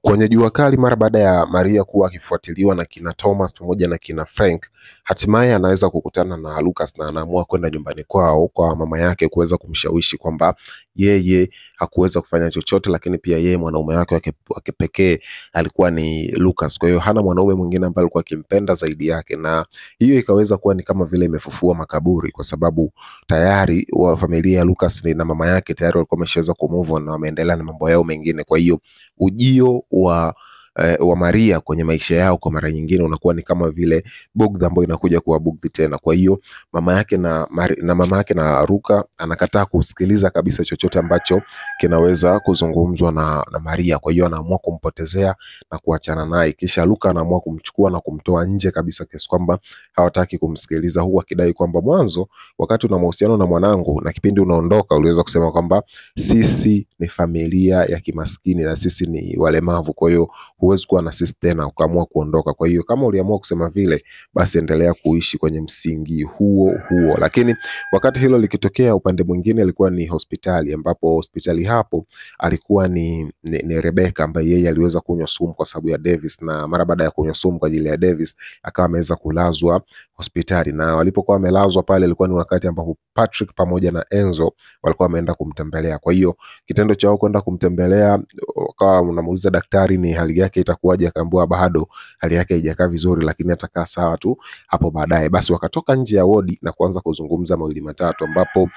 Kwenye jua kali mara baada ya Maria kuwa akifuatiliwa na kina Thomas pamoja na kina Frank, hatimaye anaweza kukutana na Lucas na anaamua kwenda nyumbani kwao kwa mama yake kuweza kumshawishi kwamba yeye hakuweza kufanya chochote, lakini pia yeye mwanaume wake wa kipekee alikuwa ni Lucas. Kwa hiyo hana mwanaume mwingine ambaye alikuwa akimpenda zaidi yake, na hiyo ikaweza kuwa ni kama vile imefufua makaburi, kwa sababu tayari wa familia ya Lucas na mama yake tayari walikuwa wameshaweza kumove on na wameendelea na mambo yao mengine. Kwa hiyo ujio wa Maria kwenye maisha yao kwa mara nyingine unakuwa ni kama vile bugdha ambayo inakuja kuwa bugdhi tena. Kwa hiyo mama yake na Ruka anakataa kusikiliza kabisa chochote ambacho kinaweza kuzungumzwa na Maria. Kwa hiyo anaamua kumpotezea na kuachana naye, kisha Ruka anaamua kumchukua na kumtoa nje kabisa, kiasi kwamba hawataki kumsikiliza, huku akidai kwamba mwanzo, wakati una mahusiano na mwanangu na kipindi unaondoka, uliweza kusema kwamba sisi ni familia ya kimaskini na sisi ni walemavu, kwa hiyo huwezi kuwa na sisi tena, ukaamua kuondoka. Kwa hiyo kama uliamua kusema vile, basi endelea kuishi kwenye msingi huo huo. Lakini wakati hilo likitokea, upande mwingine alikuwa ni hospitali, ambapo hospitali hapo alikuwa ni Rebecca, ambaye yeye aliweza kunywa sumu kwa sababu ya Davis, na mara baada ya kunywa sumu kwa ajili ya Davis akawa ameweza kulazwa hospitali. Na walipokuwa wamelazwa pale, ilikuwa ni wakati ambapo Patrick pamoja na Enzo walikuwa wameenda kumtembelea. Kwa hiyo kitendo chao kwenda kumtembelea, wakawa unamuuliza daktari ni hali yake itakuwaje, akaambiwa bado hali yake haijakaa vizuri, lakini atakaa sawa tu hapo baadaye. Basi wakatoka nje ya wodi na kuanza kuzungumza mawili matatu, ambapo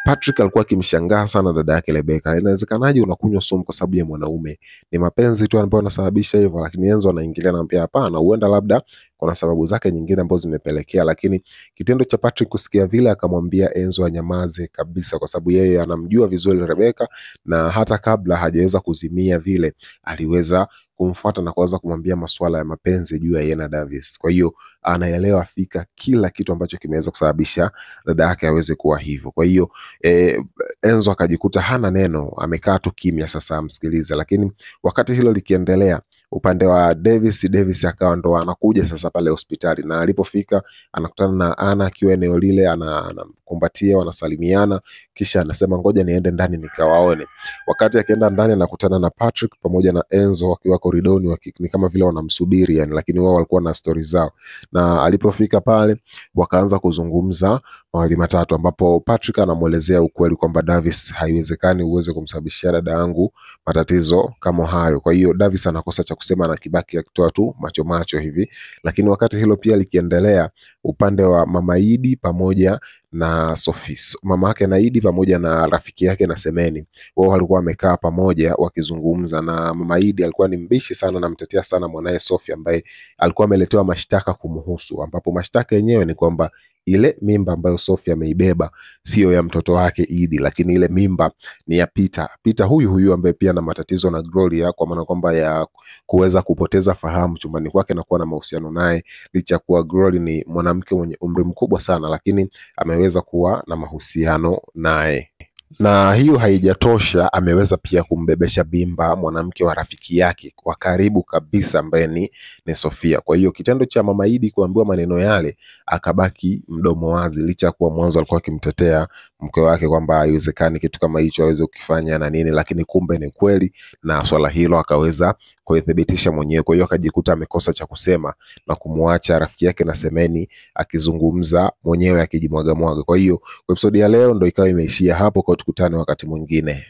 Patrick alikuwa akimshangaa sana dada yake Rebecca. Inawezekanaje unakunywa sumu kwa sababu ya mwanaume? Ni mapenzi tu ambayo yanasababisha hivyo? Lakini Enzo anaingilia, anamwambia hapana, huenda labda kuna sababu zake nyingine ambazo zimepelekea. Lakini kitendo cha Patrick kusikia vile, akamwambia Enzo anyamaze kabisa, kwa sababu yeye anamjua vizuri Rebecca, na hata kabla hajaweza kuzimia vile aliweza kumfuata na kuanza kumwambia masuala ya mapenzi juu ya yeye na Davis. Kwa hiyo anaelewa fika kila kitu ambacho kimeweza kusababisha dada yake aweze kuwa hivyo. Kwa hiyo Enzo akajikuta hana neno, amekaa tu kimya sasa amsikilize. Lakini wakati hilo likiendelea, upande wa Davis akawa ndo anakuja sasa pale hospitali, na alipofika anakutana na Ana akiwa eneo lile, anamkumbatia, wanasalimiana, kisha anasema ngoja niende ndani nikawaone. Wakati akienda ndani anakutana na Patrick pamoja na Enzo wakiwa koridoni, ni kama vile wanamsubiri yani, lakini wao walikuwa na stori zao. Na alipofika pale wakaanza kuzungumza mawili matatu, ambapo Patrick anamuelezea ukweli kwamba Davis haiwezekani uweze kumsababishia dada yangu matatizo kama hayo. Kwa hiyo Davis anakosa cha kusema na kibaki akitoa tu macho hivi. Lakini wakati hilo pia likiendelea, upande wa Mama Idi pamoja na Sophie, mama yake na Idi pamoja na rafiki yake na Semeni, wao walikuwa wamekaa pamoja wakizungumza, na Mama Idi alikuwa ni mbishi sana na mtetea sana mwanae Sophie, ambaye alikuwa ameletewa mashtaka kumhusu, ambapo mashtaka yenyewe ni kwamba ile mimba ambayo Sophie ameibeba sio ya mtoto wake Idi, lakini ile mimba ni ya Peter huyu ambaye pia na matatizo na Gloria, kwa maana kwamba ya kuweza kupoteza fahamu chumbani kwake na kuwa na mahusiano naye, licha kuwa Gloria ni mwanamke mwenye umri mkubwa sana, lakini ameweza kuwa na mahusiano naye. Na hiyo haijatosha, ameweza pia kumbebesha mimba mwanamke wa rafiki yake kwa karibu kabisa ambaye ni Sofia. Kwa hiyo kitendo cha Mama Idi kuambiwa maneno yale, akabaki mdomo wazi, licha kuwa mwanzo alikuwa akimtetea mke wake kwamba haiwezekani kitu kama hicho aweze kukifanya na nini, lakini kumbe ni kweli, na swala hilo akaweza kulithibitisha mwenyewe. Kwa hiyo akajikuta amekosa cha kusema na kumwacha rafiki yake na Semeni akizungumza mwenyewe akijimwaga mwaga. Kwa hiyo episode ya leo ndo ikawa imeishia hapo, kwa tukutane wakati mwingine.